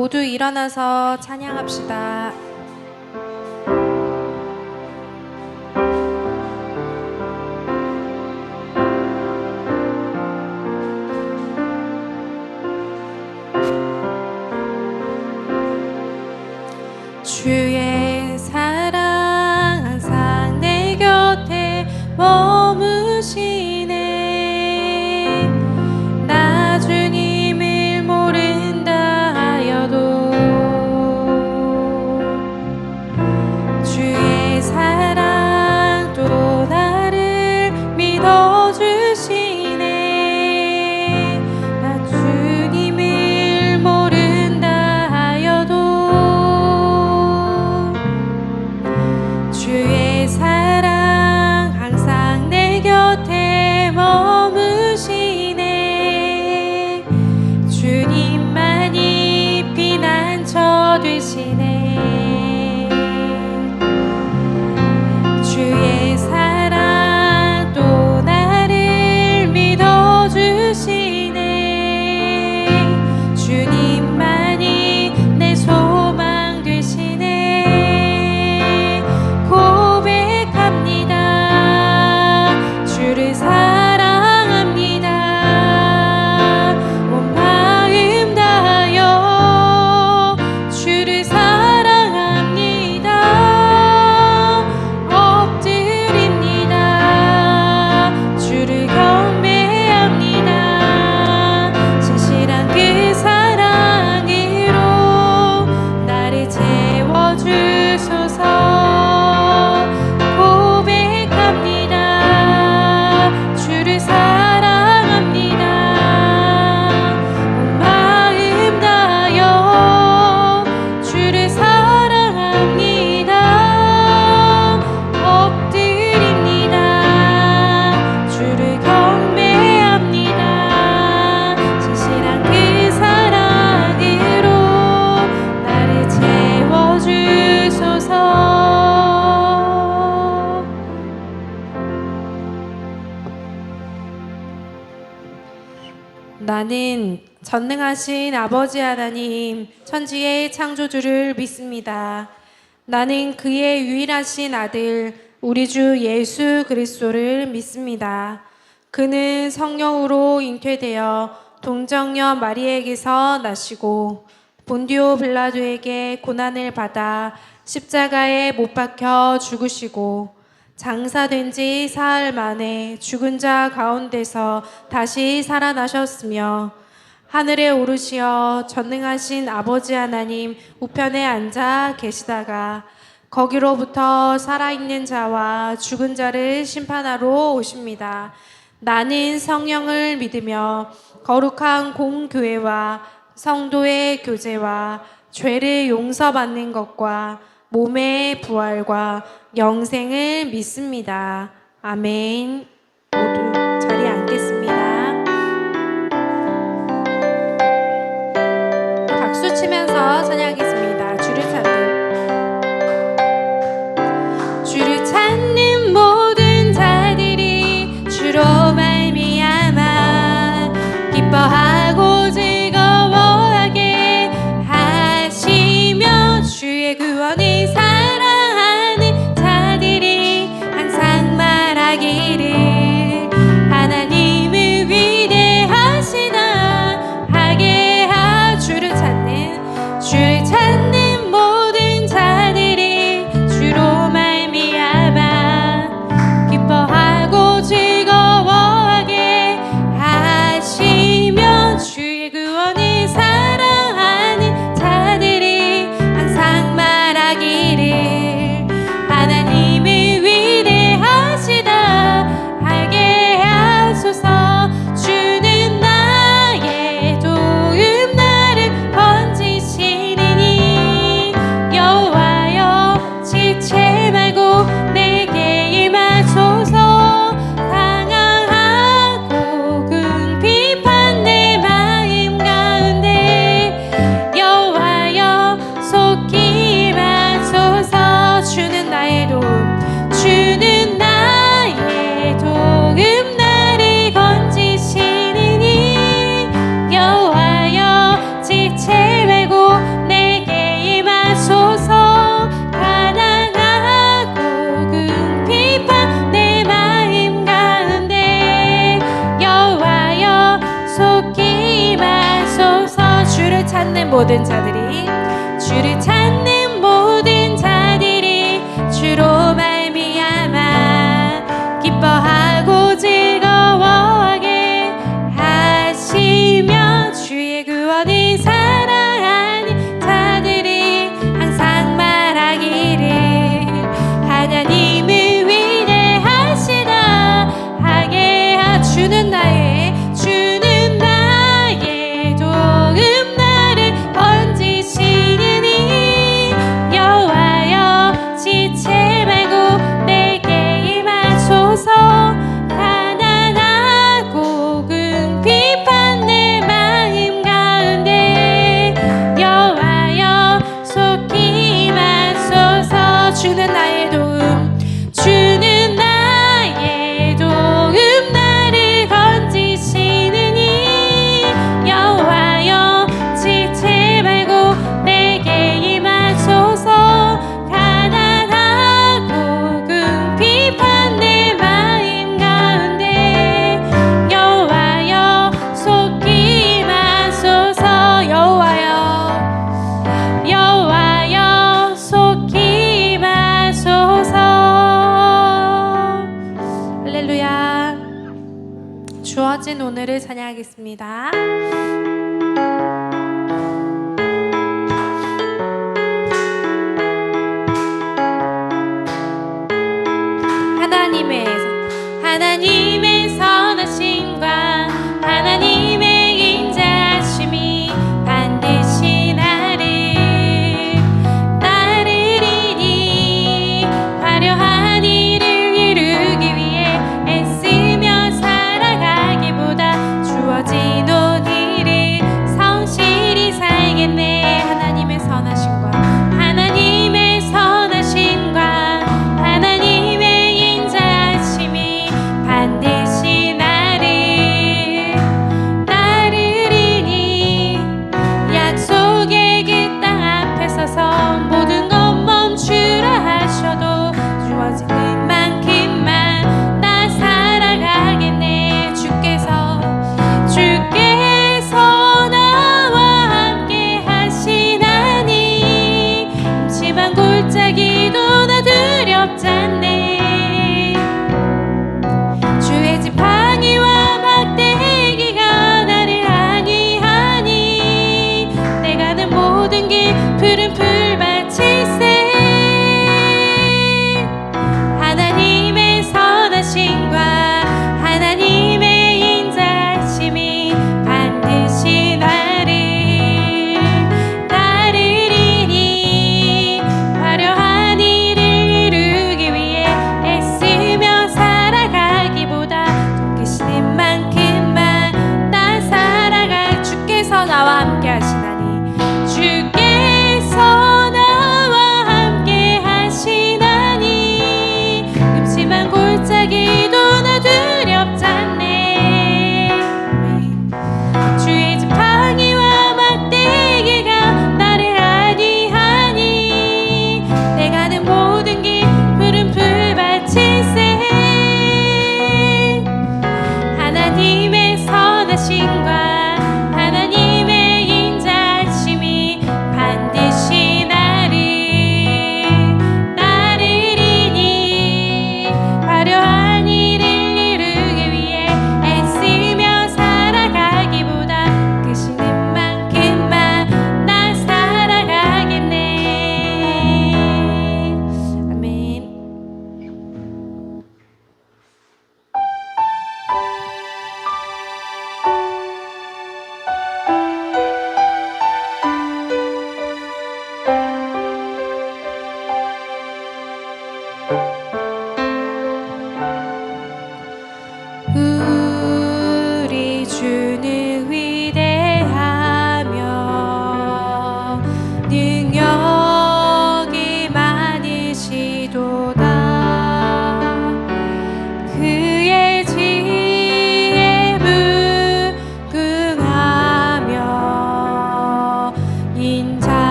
모두 일어나서 찬양합시다. 주의 사랑 항상 내 곁에 머무시네. 나 주님을 모른다 하여도 주의 사랑 또 나를 믿어주시네. 나 주님을 모른다 하여도 주의 사랑 항상 내 곁에 머무시네. 주님만이 피난처 되시네. 주의 사랑 또 나를 믿어주시네. 주님만이 내 소망 되시네. 고백합니다. 주를 사랑합니다. 온 마음 다하여 주를 사랑합니다. 엎드립니다. 주를 경배합니다. 신실한 그 사랑으로 나를 채워주소서. 고백합니다. 주를 사랑합니다. 온 마음 다하여 주를 사랑합니다. 엎드립니다. 주를 경배합니다. 신실한 그 사랑으로 나를 채워주소서. 나는 전능하신 아버지 하나님 천지의 창조주를 믿습니다. 나는 그의 유일하신 아들 우리 주 예수 그리스도를 믿습니다. 그는 성령으로 잉태되어 동정녀 마리에게서 나시고 본디오 빌라도에게 고난을 받아 십자가에 못 박혀 죽으시고 장사된 지 사흘 만에 죽은 자 가운데서 다시 살아나셨으며 하늘에 오르시어 전능하신 아버지 하나님 우편에 앉아 계시다가 거기로부터 살아있는 자와 죽은 자를 심판하러 오십니다. 나는 성령을 믿으며 거룩한 공교회와 성도의 교제와 죄를 용서받는 것과 몸의 부활과 영생을 믿습니다. 아멘. 모두 자리에 앉겠습니다. 박수 치면서 찬양하겠습니다. 주를 찾는 모든 자들이 주로 말미암아 기뻐하고 즐거워하게 하시며 주의 구원을 사랑하는 자들이 항상 말하기를 하나님을 모든 자들이 주를 찾는 모든 자들이 주로 말미암아 기뻐하고 즐거워하게 하시며 주의 구원을 사랑하는 자들이 항상 말하기를 하나님을 위대하시다 하게 주는 나의 도움 나를 건지시니 여호와여 지체 말고 내게 임하소서 가난하고 궁핍한 내 마음 가운데 여호와여 속히 임하소서 주는 나의 도움 주는 나의 도움 나를 건지시느니 여호와여 지체 말고 내게 임하소서 가난하고 궁핍한 내 마음 가운데 여호와여 속히 임하소서 여호와여 속히 임하소서 할렐루야 주어진 오늘을 찬양하겠습니다. 하나님의 선하심과 하나님의 인자하심이 반드시 나를 따르리니 화려한 일을 이루기 위해 애쓰며 살아가기보다 주어진 오늘을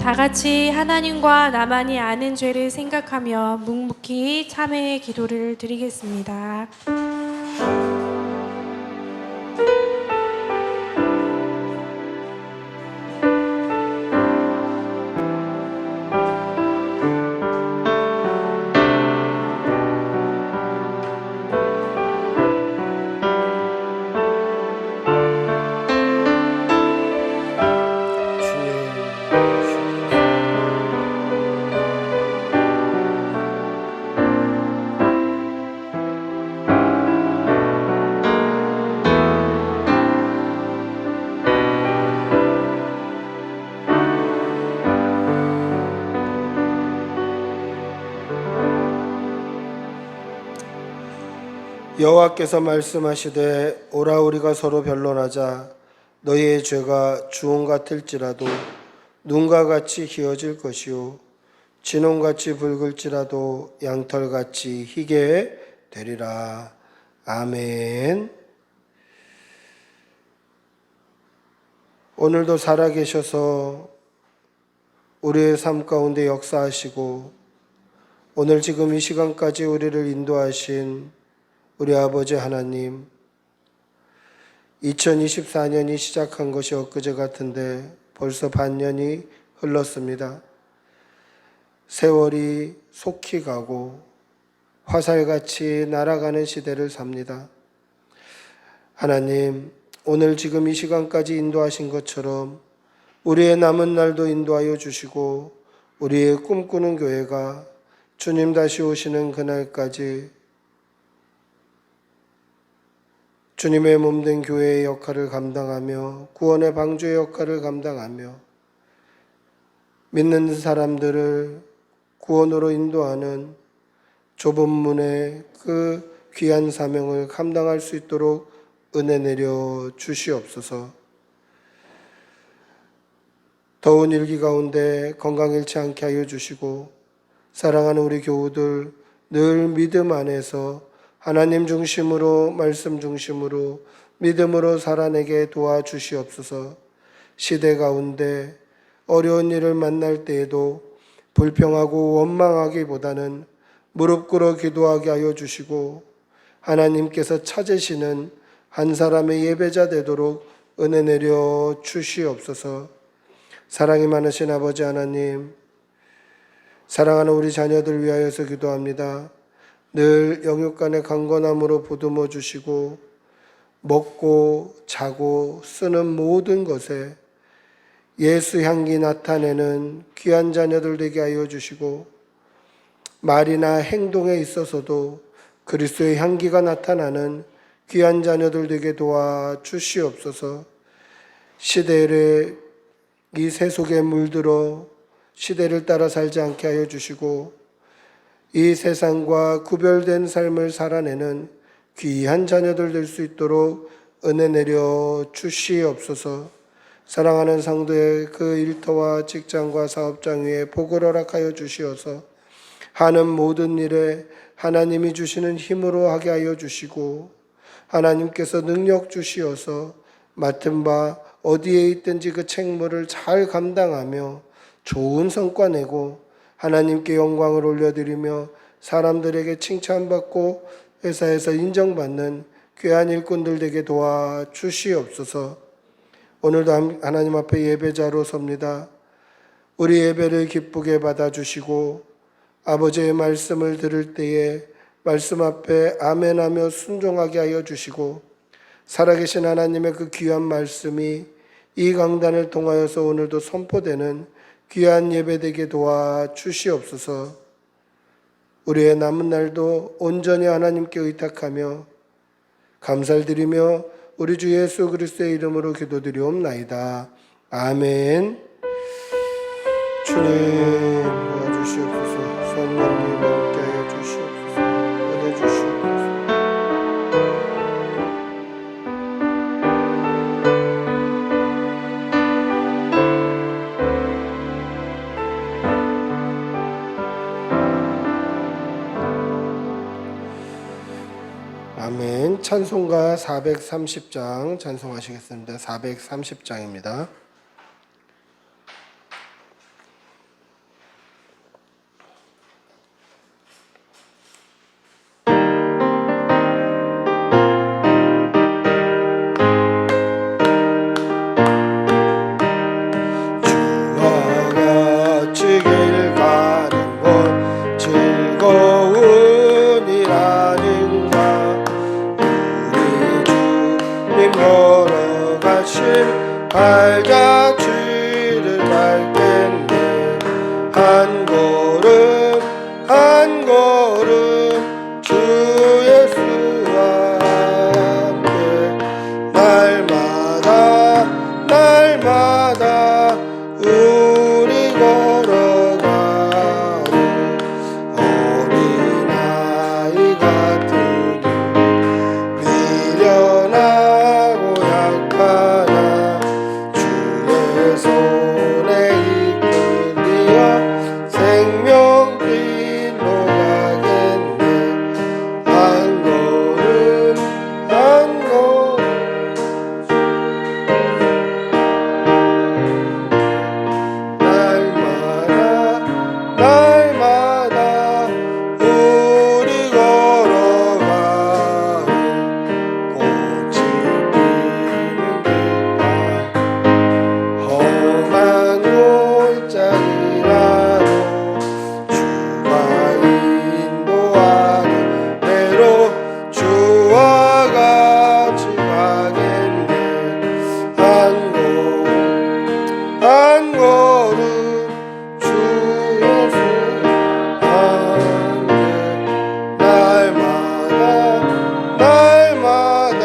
다 같이 하나님과 나만이 아는 죄를 생각하며 묵묵히 참회의 기도를 드리겠습니다. 여호와께서 말씀하시되 오라 우리가 서로 변론하자. 너희의 죄가 주홍 같을지라도 눈과 같이 희어질 것이요 진홍같이 붉을지라도 양털같이 희게 되리라. 아멘. 오늘도 살아계셔서 우리의 삶 가운데 역사하시고 오늘 지금 이 시간까지 우리를 인도하신 우리 아버지 하나님, 2024년이 시작한 것이 엊그제 같은데 벌써 반년이 흘렀습니다. 세월이 속히 가고 화살같이 날아가는 시대를 삽니다. 하나님, 오늘 지금 이 시간까지 인도하신 것처럼 우리의 남은 날도 인도하여 주시고 우리의 꿈꾸는 교회가 주님 다시 오시는 그날까지 주님의 몸된 교회의 역할을 감당하며 구원의 방주의 역할을 감당하며 믿는 사람들을 구원으로 인도하는 좁은 문의 그 귀한 사명을 감당할 수 있도록 은혜 내려 주시옵소서. 더운 일기 가운데 건강 잃지 않게 하여 주시고 사랑하는 우리 교우들 늘 믿음 안에서 하나님 중심으로 말씀 중심으로 믿음으로 살아내게 도와주시옵소서. 시대 가운데 어려운 일을 만날 때에도 불평하고 원망하기보다는 무릎 꿇어 기도하게 하여 주시고 하나님께서 찾으시는 한 사람의 예배자 되도록 은혜 내려 주시옵소서. 사랑이 많으신 아버지 하나님, 사랑하는 우리 자녀들 위하여서 기도합니다. 늘 영육간의 강건함으로 보듬어 주시고 먹고 자고 쓰는 모든 것에 예수 향기 나타내는 귀한 자녀들 되게 하여 주시고 말이나 행동에 있어서도 그리스도의 향기가 나타나는 귀한 자녀들 되게 도와 주시옵소서. 시대를 이 세속에 물들어 시대를 따라 살지 않게 하여 주시고 이 세상과 구별된 삶을 살아내는 귀한 자녀들 될 수 있도록 은혜 내려 주시옵소서. 사랑하는 성도의 그 일터와 직장과 사업장 위에 복을 허락하여 주시어서 하는 모든 일에 하나님이 주시는 힘으로 하게 하여 주시고 하나님께서 능력 주시어서 맡은 바 어디에 있든지 그 책무를 잘 감당하며 좋은 성과 내고 하나님께 영광을 올려드리며 사람들에게 칭찬받고 회사에서 인정받는 귀한 일꾼들 되게 도와주시옵소서. 오늘도 하나님 앞에 예배자로 섭니다. 우리 예배를 기쁘게 받아주시고 아버지의 말씀을 들을 때에 말씀 앞에 아멘하며 순종하게 하여 주시고 살아계신 하나님의 그 귀한 말씀이 이 강단을 통하여서 오늘도 선포되는 귀한 예배되게 도와주시옵소서. 우리의 남은 날도 온전히 하나님께 의탁하며 감사를 드리며 우리 주 예수 그리스도의 이름으로 기도드리옵나이다. 아멘. 주님 도와주시옵소서. 성령님 함께 하여 주시옵소서. 은혜 주시옵소서. 아멘. 찬송가 430장 찬송하시겠습니다. 430장입니다. 날자 주를 밟겠네. 한 걸음 한 걸음 주 예수와 함께 날마다 날마다 우리 걸어가오. 어린아이 같은 미련하고 약하나 주의 손에 이끌리어 생명길로 가겠네. 한 걸음 한 걸음 날마다 날마다 우리 걸어가요. 꽃이 피는 듯한 험한 골짜기라도 주가 인도하는 대로 주와 같이 가겠네. 한 걸음 주 예수 함께 날마다 날마다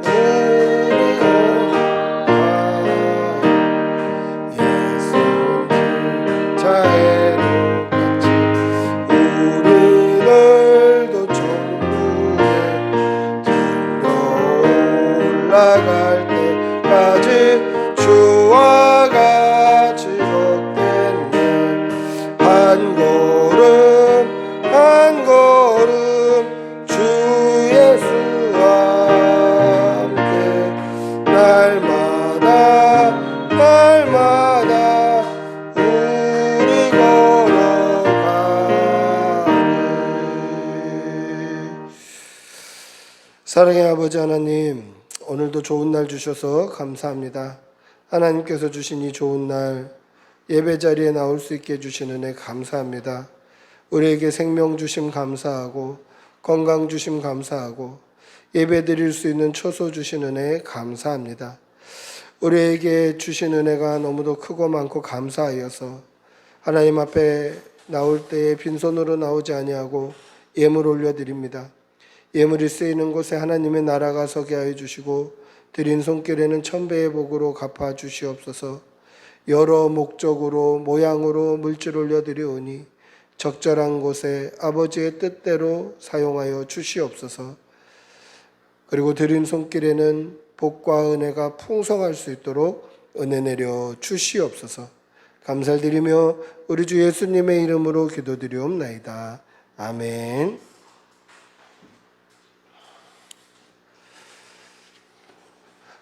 우리 걸어가요. 예수님 자애로 같이 우리들도 천국에 들어 올라갈 때까지 주와 같이 걷겠네. 한 걸음 주 예수와 함께 날마다 날마다 우리 걸어가니. 사랑의 아버지 하나님, 오늘도 좋은 날 주셔서 감사합니다. 하나님께서 주신 이 좋은 날 예배 자리에 나올 수 있게 해주신 은혜 감사합니다. 우리에게 생명 주심 감사하고 건강 주심 감사하고 예배 드릴 수 있는 처소 주신 은혜 감사합니다. 우리에게 주신 은혜가 너무도 크고 많고 감사하여서 하나님 앞에 나올 때에 빈손으로 나오지 아니하고 예물 올려드립니다. 예물이 쓰이는 곳에 하나님의 나라가 서게 하여 주시고 드린 손길에는 천배의 복으로 갚아 주시옵소서. 여러 목적으로 모양으로 물질 올려드리오니 적절한 곳에 아버지의 뜻대로 사용하여 주시옵소서. 그리고 드린 손길에는 복과 은혜가 풍성할 수 있도록 은혜 내려 주시옵소서. 감사를 드리며 우리 주 예수님의 이름으로 기도드리옵나이다. 아멘.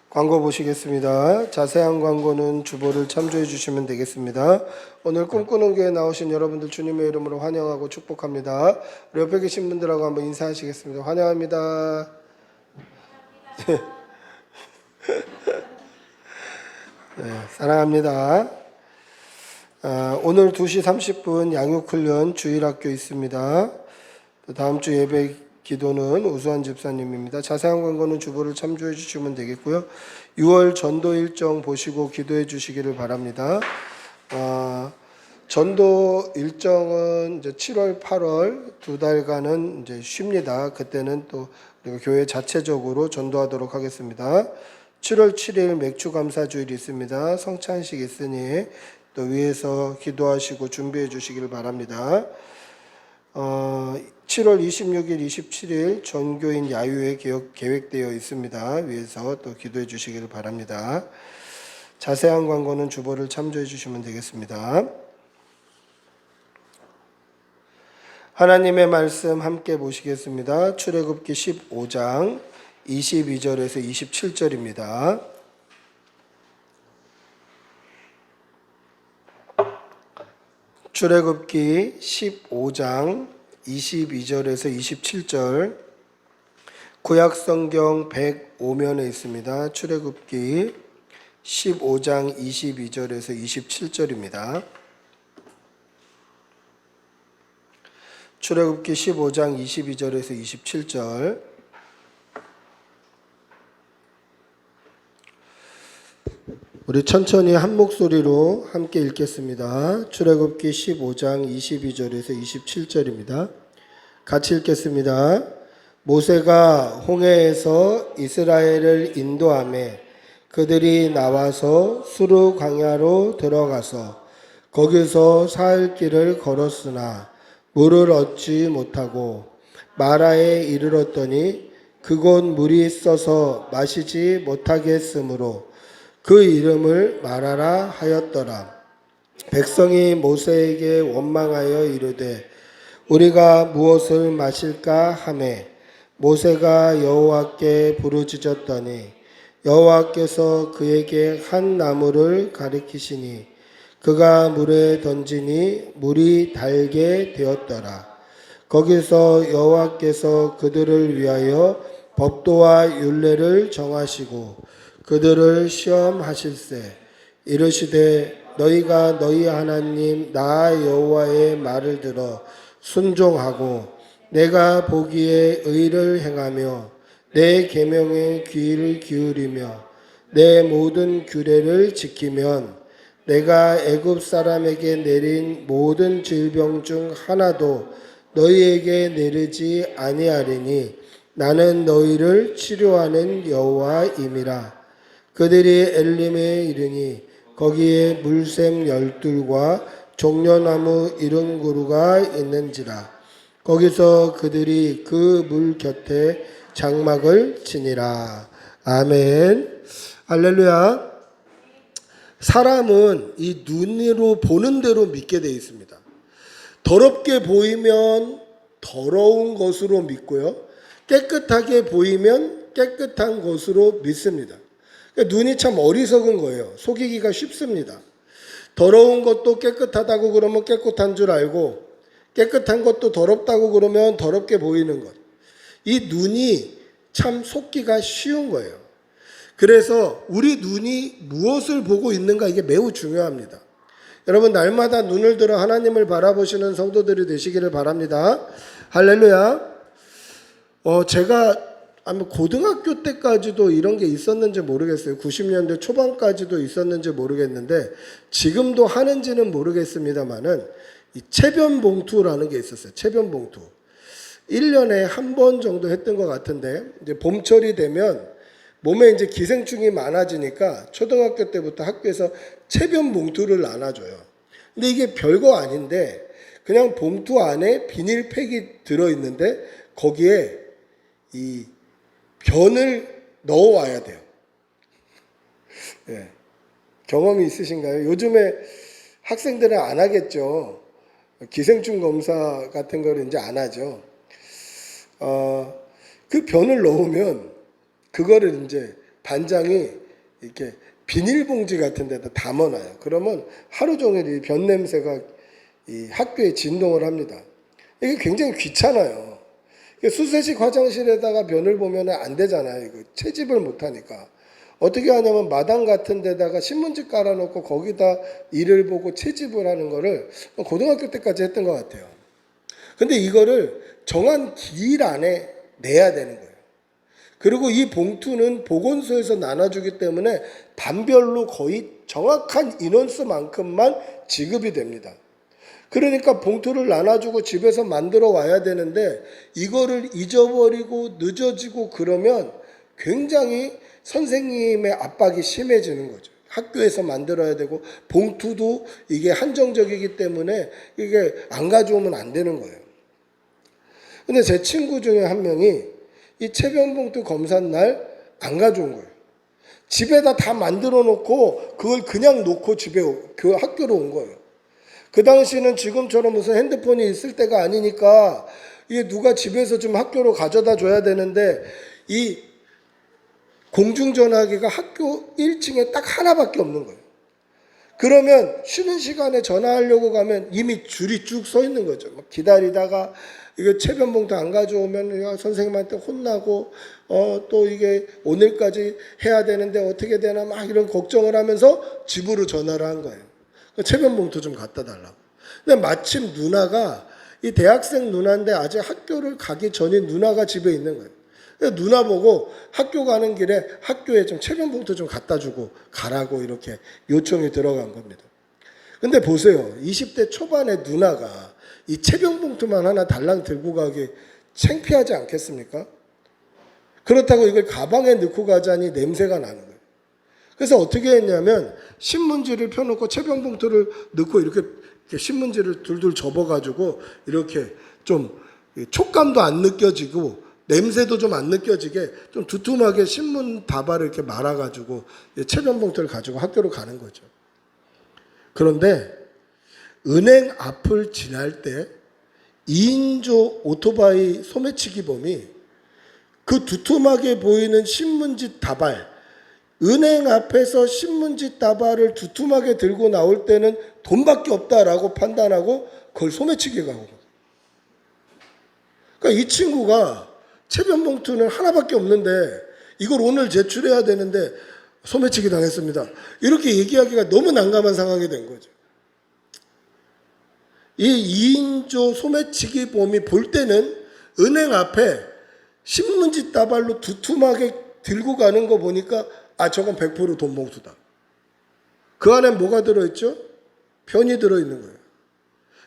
광고 보시겠습니다. 자세한 광고는 주보를 참조해 주시면 되겠습니다. 오늘 꿈꾸는 교회 나오신 여러분들 주님의 이름으로 환영하고 축복합니다. 우리 옆에 계신 분들하고 한번 인사하시겠습니다. 환영합니다. 네, 사랑합니다. 오늘 2시 30분 양육훈련 주일학교 있습니다. 다음 주 예배 기도는 우수한 집사님입니다. 자세한 광고는 주보를 참조해 주시면 되겠고요. 6월 전도 일정 보시고 기도해 주시기를 바랍니다. 전도 일정은 이제 7월, 8월 두 달간은 이제 쉽니다. 그때는 또 교회 자체적으로 전도하도록 하겠습니다. 7월 7일 맥주 감사 주일이 있습니다. 성찬식 있으니 또 위에서 기도하시고 준비해 주시기를 바랍니다. 7월 26일, 27일 전교인 야유회 계획되어 있습니다. 위에서 또 기도해 주시기를 바랍니다. 자세한 광고는 주보를 참조해 주시면 되겠습니다. 하나님의 말씀 함께 보시겠습니다. 출애굽기 15장 22절에서 27절입니다. 출애굽기 15장 22절에서 27절 구약성경 105면에 있습니다. 출애굽기 15장 22절에서 27절입니다. 출애굽기 15장 22절에서 27절 우리 천천히 한 목소리로 함께 읽겠습니다. 출애굽기 15장 22절에서 27절입니다. 같이 읽겠습니다. 모세가 홍해에서 이스라엘을 인도하매 그들이 나와서 수르 광야로 들어가서 거기서 사흘 길을 걸었으나 물을 얻지 못하고 마라에 이르렀더니 그곳 물이 써서 마시지 못하겠으므로 그 이름을 마라라 하였더라. 백성이 모세에게 원망하여 이르되 우리가 무엇을 마실까 하매 모세가 여호와께 부르짖었더니 여호와께서 그에게 한 나무를 가리키시니 그가 물에 던지니 물이 달게 되었더라. 거기서 여호와께서 그들을 위하여 법도와 율례를 정하시고 그들을 시험하실세 이르시되 너희가 너희 하나님 나 여호와의 말을 들어 순종하고 내가 보기에 의를 행하며 내 계명에 귀를 기울이며 내 모든 규례를 지키면 내가 애굽 사람에게 내린 모든 질병 중 하나도 너희에게 내리지 아니하리니 나는 너희를 치료하는 여호와임이라. 그들이 엘림에 이르니 거기에 물샘 12과 종려나무 70그루가 있는지라. 거기서 그들이 그 물 곁에 장막을 치니라. 아멘. 할렐루야. 사람은 이 눈으로 보는 대로 믿게 되어 있습니다. 더럽게 보이면 더러운 것으로 믿고요. 깨끗하게 보이면 깨끗한 것으로 믿습니다. 그러니까 눈이 참 어리석은 거예요. 속이기가 쉽습니다. 더러운 것도 깨끗하다고 그러면 깨끗한 줄 알고 깨끗한 것도 더럽다고 그러면 더럽게 보이는 것. 이 눈이 참 속기가 쉬운 거예요. 그래서 우리 눈이 무엇을 보고 있는가 이게 매우 중요합니다. 여러분 날마다 눈을 들어 하나님을 바라보시는 성도들이 되시기를 바랍니다. 할렐루야. 제가 아마 고등학교 때까지도 이런 게 있었는지 모르겠어요. 90년대 초반까지도 있었는지 모르겠는데 지금도 하는지는 모르겠습니다만은 이 체변 봉투라는 게 있었어요. 체변 봉투. 1년에 한 번 정도 했던 것 같은데 이제 봄철이 되면 몸에 이제 기생충이 많아지니까 초등학교 때부터 학교에서 체변 봉투를 나눠줘요. 근데 이게 별거 아닌데 그냥 봉투 안에 비닐팩이 들어있는데 거기에 이 변을 넣어와야 돼요. 예. 경험이 있으신가요? 요즘에 학생들은 안 하겠죠. 기생충 검사 같은 거를 이제 안 하죠. 그 변을 넣으면 그거를 이제 반장이 이렇게 비닐봉지 같은 데다 담아놔요. 그러면 하루 종일 이 변 냄새가 이 학교에 진동을 합니다. 이게 굉장히 귀찮아요. 수세식 화장실에다가 변을 보면 안 되잖아요. 이거 채집을 못 하니까. 어떻게 하냐면 마당 같은 데다가 신문지 깔아놓고 거기다 일을 보고 채집을 하는 거를 고등학교 때까지 했던 것 같아요. 근데 이거를 정한 기일 안에 내야 되는 거예요. 그리고 이 봉투는 보건소에서 나눠주기 때문에 반별로 거의 정확한 인원수만큼만 지급이 됩니다. 그러니까 봉투를 나눠주고 집에서 만들어 와야 되는데 이거를 잊어버리고 늦어지고 그러면 굉장히 선생님의 압박이 심해지는 거죠. 학교에서 만들어야 되고 봉투도 이게 한정적이기 때문에 이게 안 가져오면 안 되는 거예요. 근데 제 친구 중에 한 명이 이 체변봉투 검사 날 안 가져온 거예요. 집에다 다 만들어 놓고 그걸 그냥 놓고 집에 학교로 온 거예요. 그 당시는 지금처럼 무슨 핸드폰이 있을 때가 아니니까 이게 누가 집에서 좀 학교로 가져다 줘야 되는데 이 공중전화기가 학교 1층에 딱 하나밖에 없는 거예요. 그러면 쉬는 시간에 전화하려고 가면 이미 줄이 쭉 서 있는 거죠. 막 기다리다가 이거 체변봉투 안 가져오면 선생님한테 혼나고 또 이게 오늘까지 해야 되는데 어떻게 되나 막 이런 걱정을 하면서 집으로 전화를 한 거예요. 체변봉투 좀 갖다 달라고. 근데 마침 누나가 이 대학생 누나인데 아직 학교를 가기 전에 누나가 집에 있는 거예요. 누나 보고 학교 가는 길에 학교에 좀 체면봉투 좀 갖다 주고 가라고 이렇게 요청이 들어간 겁니다. 근데 보세요. 20대 초반에 누나가 이 체면봉투만 하나 달랑 들고 가기 창피하지 않겠습니까? 그렇다고 이걸 가방에 넣고 가자니 냄새가 나는 거예요. 그래서 어떻게 했냐면 신문지를 펴놓고 체면봉투를 넣고 이렇게 신문지를 둘둘 접어가지고 이렇게 좀 촉감도 안 느껴지고 냄새도 좀 안 느껴지게 좀 두툼하게 신문 다발을 이렇게 말아가지고 체면봉투를 가지고 학교로 가는 거죠. 그런데 은행 앞을 지날 때 2인조 오토바이 소매치기범이 그 두툼하게 보이는 신문지 다발, 은행 앞에서 신문지 다발을 두툼하게 들고 나올 때는 돈밖에 없다라고 판단하고 그걸 소매치기 가고. 그러니까 이 친구가 체면봉투는 하나밖에 없는데 이걸 오늘 제출해야 되는데 소매치기 당했습니다. 이렇게 얘기하기가 너무 난감한 상황이 된 거죠. 이 2인조 소매치기범이 볼 때는 은행 앞에 신문지 다발로 두툼하게 들고 가는 거 보니까 아 저건 100% 돈봉투다. 그 안에 뭐가 들어있죠? 변이 들어있는 거예요.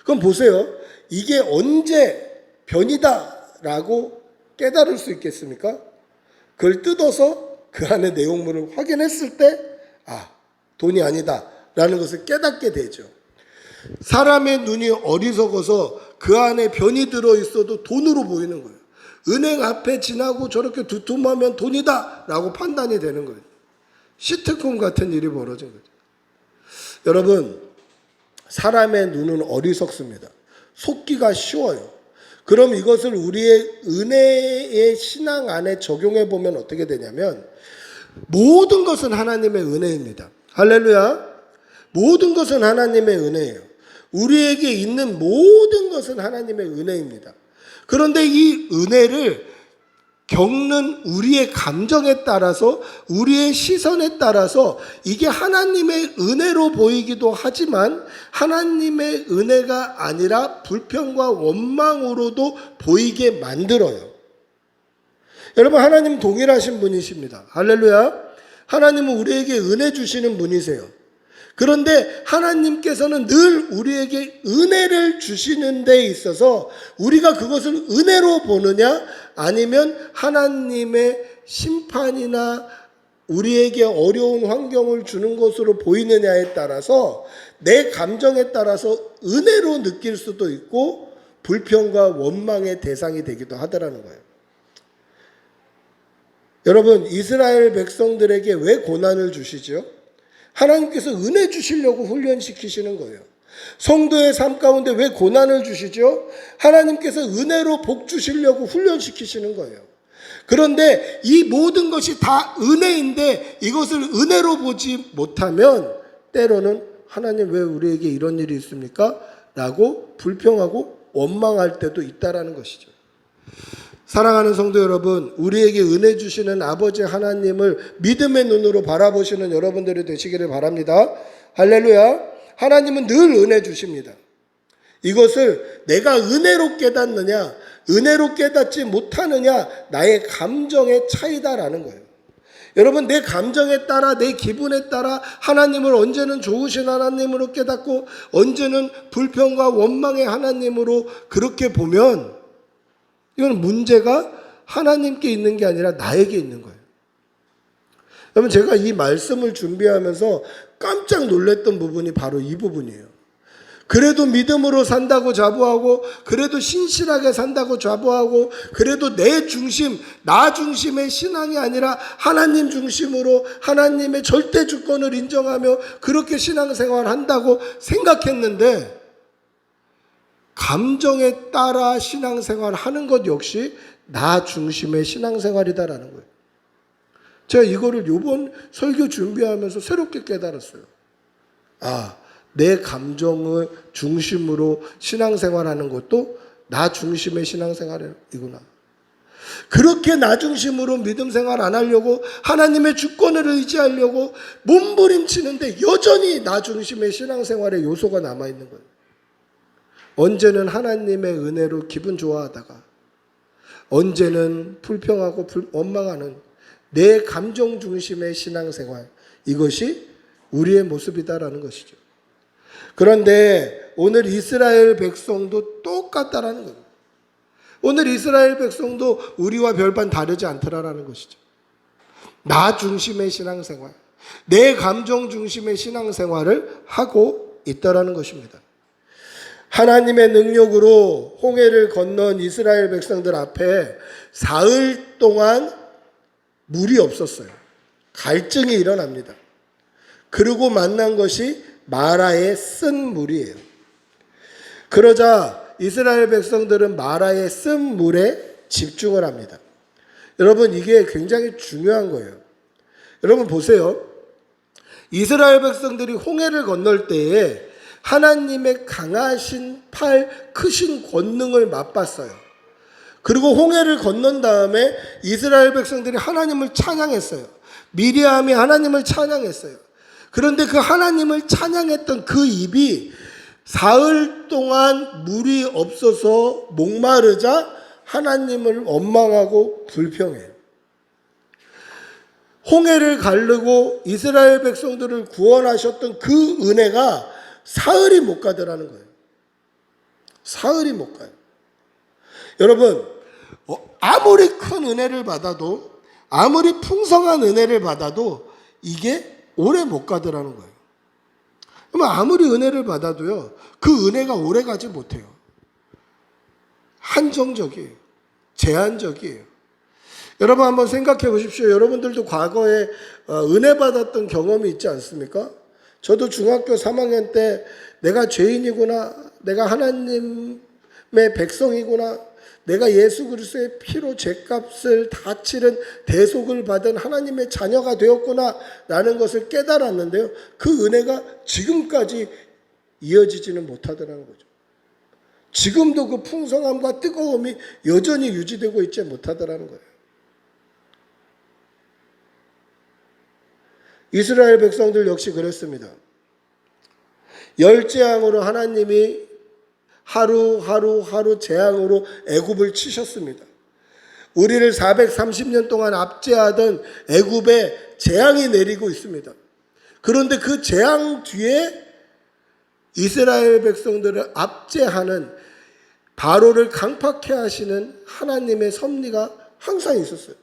그럼 보세요. 이게 언제 변이다라고 깨달을 수 있겠습니까? 그걸 뜯어서 그 안에 내용물을 확인했을 때 아 돈이 아니다라는 것을 깨닫게 되죠. 사람의 눈이 어리석어서 그 안에 변이 들어있어도 돈으로 보이는 거예요. 은행 앞에 지나고 저렇게 두툼하면 돈이다 라고 판단이 되는 거예요. 시트콤 같은 일이 벌어진 거죠. 여러분, 사람의 눈은 어리석습니다. 속기가 쉬워요. 그럼 이것을 우리의 은혜의 신앙 안에 적용해 보면 어떻게 되냐면 모든 것은 하나님의 은혜입니다. 할렐루야. 모든 것은 하나님의 은혜예요. 우리에게 있는 모든 것은 하나님의 은혜입니다. 그런데 이 은혜를 겪는 우리의 감정에 따라서 우리의 시선에 따라서 이게 하나님의 은혜로 보이기도 하지만 하나님의 은혜가 아니라 불평과 원망으로도 보이게 만들어요. 여러분, 하나님 동일하신 분이십니다. 할렐루야. 하나님은 우리에게 은혜 주시는 분이세요. 그런데 하나님께서는 늘 우리에게 은혜를 주시는 데 있어서 우리가 그것을 은혜로 보느냐 아니면 하나님의 심판이나 우리에게 어려운 환경을 주는 것으로 보이느냐에 따라서 내 감정에 따라서 은혜로 느낄 수도 있고 불평과 원망의 대상이 되기도 하더라는 거예요. 여러분, 이스라엘 백성들에게 왜 고난을 주시죠? 하나님께서 은혜 주시려고 훈련시키시는 거예요. 성도의 삶 가운데 왜 고난을 주시죠? 하나님께서 은혜로 복 주시려고 훈련시키시는 거예요. 그런데 이 모든 것이 다 은혜인데 이것을 은혜로 보지 못하면 때로는 하나님 왜 우리에게 이런 일이 있습니까? 라고 불평하고 원망할 때도 있다라는 것이죠. 사랑하는 성도 여러분, 우리에게 은혜 주시는 아버지 하나님을 믿음의 눈으로 바라보시는 여러분들이 되시기를 바랍니다. 할렐루야. 하나님은 늘 은혜 주십니다. 이것을 내가 은혜로 깨닫느냐, 은혜로 깨닫지 못하느냐, 나의 감정의 차이다라는 거예요. 여러분, 내 감정에 따라, 내 기분에 따라 하나님을 언제는 좋으신 하나님으로 깨닫고 언제는 불평과 원망의 하나님으로 그렇게 보면 이건 문제가 하나님께 있는 게 아니라 나에게 있는 거예요. 여러분, 제가 이 말씀을 준비하면서 깜짝 놀랐던 부분이 바로 이 부분이에요. 그래도 믿음으로 산다고 자부하고, 그래도 신실하게 산다고 자부하고, 그래도 내 중심, 나 중심의 신앙이 아니라 하나님 중심으로 하나님의 절대 주권을 인정하며 그렇게 신앙생활 한다고 생각했는데 감정에 따라 신앙생활 하는 것 역시 나 중심의 신앙생활이다라는 거예요. 제가 이거를 이번 설교 준비하면서 새롭게 깨달았어요. 아, 내 감정을 중심으로 신앙생활하는 것도 나 중심의 신앙생활이구나. 그렇게 나 중심으로 믿음생활 안 하려고 하나님의 주권을 의지하려고 몸부림치는데 여전히 나 중심의 신앙생활의 요소가 남아있는 거예요. 언제는 하나님의 은혜로 기분 좋아하다가 언제는 불평하고 원망하는 내 감정 중심의 신앙생활, 이것이 우리의 모습이다라는 것이죠. 그런데 오늘 이스라엘 백성도 똑같다라는 겁니다. 오늘 이스라엘 백성도 우리와 별반 다르지 않더라라는 것이죠. 나 중심의 신앙생활, 내 감정 중심의 신앙생활을 하고 있다라는 것입니다. 하나님의 능력으로 홍해를 건넌 이스라엘 백성들 앞에 사흘 동안 물이 없었어요. 갈증이 일어납니다. 그리고 만난 것이 마라의 쓴 물이에요. 그러자 이스라엘 백성들은 마라의 쓴 물에 집중을 합니다. 여러분, 이게 굉장히 중요한 거예요. 여러분 보세요. 이스라엘 백성들이 홍해를 건널 때에 하나님의 강하신 팔, 크신 권능을 맛봤어요. 그리고 홍해를 건넌 다음에 이스라엘 백성들이 하나님을 찬양했어요. 미리암이 하나님을 찬양했어요. 그런데 그 하나님을 찬양했던 그 입이 사흘 동안 물이 없어서 목마르자 하나님을 원망하고 불평해요. 홍해를 가르고 이스라엘 백성들을 구원하셨던 그 은혜가 사흘이 못 가더라는 거예요. 사흘이 못 가요. 여러분, 아무리 큰 은혜를 받아도, 아무리 풍성한 은혜를 받아도 이게 오래 못 가더라는 거예요. 그러면 아무리 은혜를 받아도요, 그 은혜가 오래 가지 못해요. 한정적이에요. 제한적이에요. 여러분 한번 생각해 보십시오. 여러분들도 과거에 은혜 받았던 경험이 있지 않습니까? 저도 중학교 3학년 때 내가 죄인이구나, 내가 하나님의 백성이구나, 내가 예수 그리스도의 피로 죄값을 다 치른 대속을 받은 하나님의 자녀가 되었구나 라는 것을 깨달았는데요, 그 은혜가 지금까지 이어지지는 못하더라는 거죠. 지금도 그 풍성함과 뜨거움이 여전히 유지되고 있지 못하더라는 거예요. 이스라엘 백성들 역시 그랬습니다. 열 재앙으로 하나님이 하루 재앙으로 애굽을 치셨습니다. 우리를 430년 동안 압제하던 애굽에 재앙이 내리고 있습니다. 그런데 그 재앙 뒤에 이스라엘 백성들을 압제하는, 바로를 강팍해 하시는 하나님의 섭리가 항상 있었어요.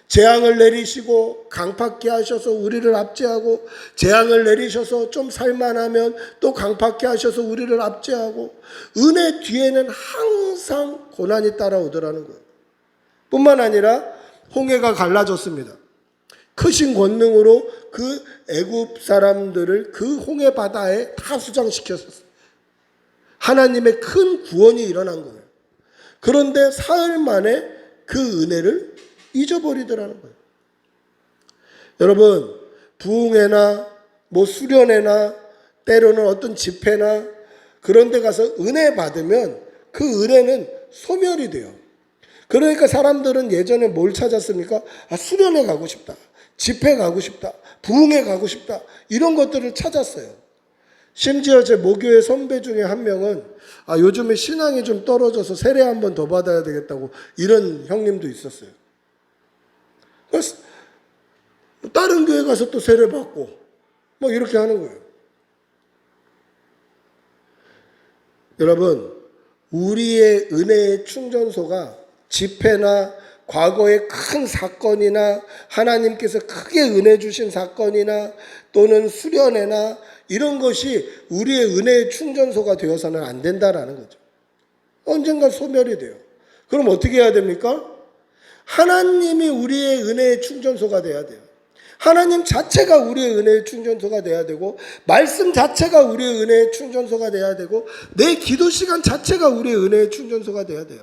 재앙을 내리시고 강팍해 하셔서 우리를 압제하고, 재앙을 내리셔서 좀 살만하면 또 강팍해 하셔서 우리를 압제하고, 은혜 뒤에는 항상 고난이 따라오더라는 거예요. 뿐만 아니라 홍해가 갈라졌습니다. 크신 권능으로 그 애굽 사람들을 그 홍해 바다에 다 수장시켰었어요. 하나님의 큰 구원이 일어난 거예요. 그런데 사흘 만에 그 은혜를 잊어버리더라는 거예요. 여러분, 부흥회나 수련회나 때로는 어떤 집회나 그런 데 가서 은혜 받으면 그 은혜는 소멸이 돼요. 그러니까 사람들은 예전에 뭘 찾았습니까? 수련회 가고 싶다, 집회 가고 싶다, 부흥회 가고 싶다, 이런 것들을 찾았어요. 심지어 제 모교회 선배 중에 한 명은 요즘에 신앙이 좀 떨어져서 세례 한 번 더 받아야 되겠다고, 이런 형님도 있었어요. 그래서 다른 교회 가서 또 세례 받고 이렇게 하는 거예요. 여러분, 우리의 은혜의 충전소가 집회나 과거의 큰 사건이나 하나님께서 크게 은혜 주신 사건이나 또는 수련회나 이런 것이 우리의 은혜의 충전소가 되어서는 안 된다라는 거죠. 언젠가 소멸이 돼요. 그럼 어떻게 해야 됩니까? 하나님이 우리의 은혜의 충전소가 돼야 돼요. 하나님 자체가 우리의 은혜의 충전소가 돼야 되고, 말씀 자체가 우리의 은혜의 충전소가 돼야 되고, 내 기도 시간 자체가 우리의 은혜의 충전소가 돼야 돼요.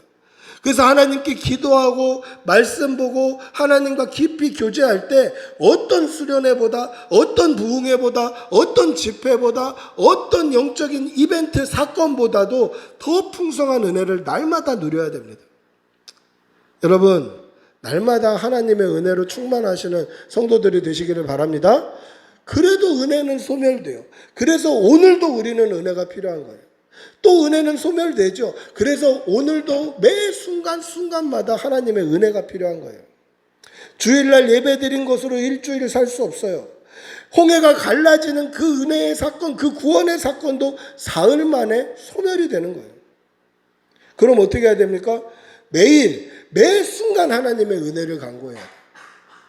그래서 하나님께 기도하고 말씀 보고 하나님과 깊이 교제할 때 어떤 수련회보다, 어떤 부흥회보다, 어떤 집회보다, 어떤 영적인 이벤트 사건보다도 더 풍성한 은혜를 날마다 누려야 됩니다. 여러분, 날마다 하나님의 은혜로 충만하시는 성도들이 되시기를 바랍니다. 그래도 은혜는 소멸돼요. 그래서 오늘도 우리는 은혜가 필요한 거예요. 또 은혜는 소멸되죠. 그래서 오늘도 매 순간순간마다 하나님의 은혜가 필요한 거예요. 주일날 예배드린 것으로 일주일 살 수 없어요. 홍해가 갈라지는 그 은혜의 사건, 그 구원의 사건도 사흘 만에 소멸이 되는 거예요. 그럼 어떻게 해야 됩니까? 매일, 매 순간 하나님의 은혜를 간구해야 돼요.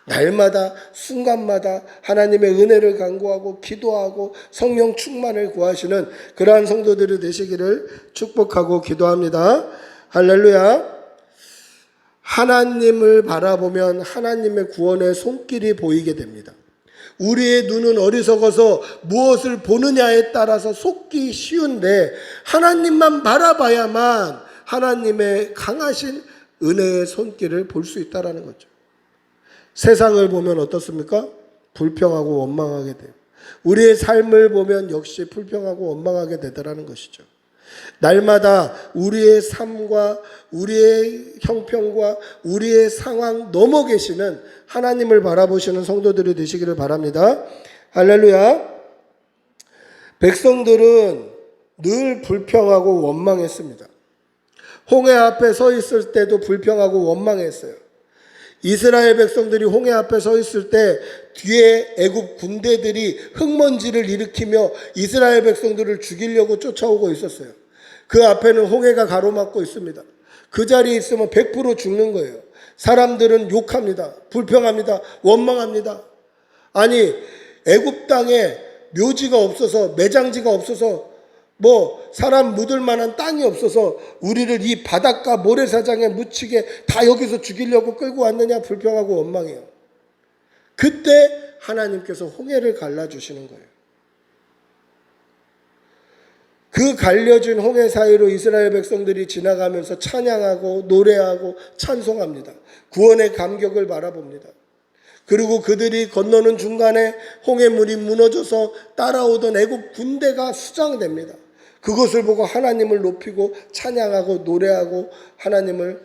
날마다, 순간마다 하나님의 은혜를 간구하고 기도하고 성령 충만을 구하시는 그러한 성도들이 되시기를 축복하고 기도합니다. 할렐루야. 하나님을 바라보면 하나님의 구원의 손길이 보이게 됩니다. 우리의 눈은 어리석어서 무엇을 보느냐에 따라서 속기 쉬운데 하나님만 바라봐야만 하나님의 강하신 은혜의 손길을 볼 수 있다는 거죠. 세상을 보면 어떻습니까? 불평하고 원망하게 돼요. 우리의 삶을 보면 역시 불평하고 원망하게 되더라는 것이죠. 날마다 우리의 삶과 우리의 형편과 우리의 상황 넘어 계시는 하나님을 바라보시는 성도들이 되시기를 바랍니다. 할렐루야. 백성들은 늘 불평하고 원망했습니다. 홍해 앞에 서 있을 때도 불평하고 원망했어요. 이스라엘 백성들이 홍해 앞에 서 있을 때 뒤에 애굽 군대들이 흙먼지를 일으키며 이스라엘 백성들을 죽이려고 쫓아오고 있었어요. 그 앞에는 홍해가 가로막고 있습니다. 그 자리에 있으면 100% 죽는 거예요. 사람들은 욕합니다. 불평합니다. 원망합니다. 아니 애굽 땅에 묘지가 없어서 매장지가 없어서 사람 묻을 만한 땅이 없어서 우리를 이 바닷가 모래사장에 묻히게 다 여기서 죽이려고 끌고 왔느냐 불평하고 원망해요. 그때 하나님께서 홍해를 갈라주시는 거예요. 그 갈려진 홍해 사이로 이스라엘 백성들이 지나가면서 찬양하고 노래하고 찬송합니다. 구원의 감격을 바라봅니다. 그리고 그들이 건너는 중간에 홍해물이 무너져서 따라오던 애국 군대가 수장됩니다. 그것을 보고 하나님을 높이고 찬양하고 노래하고 하나님을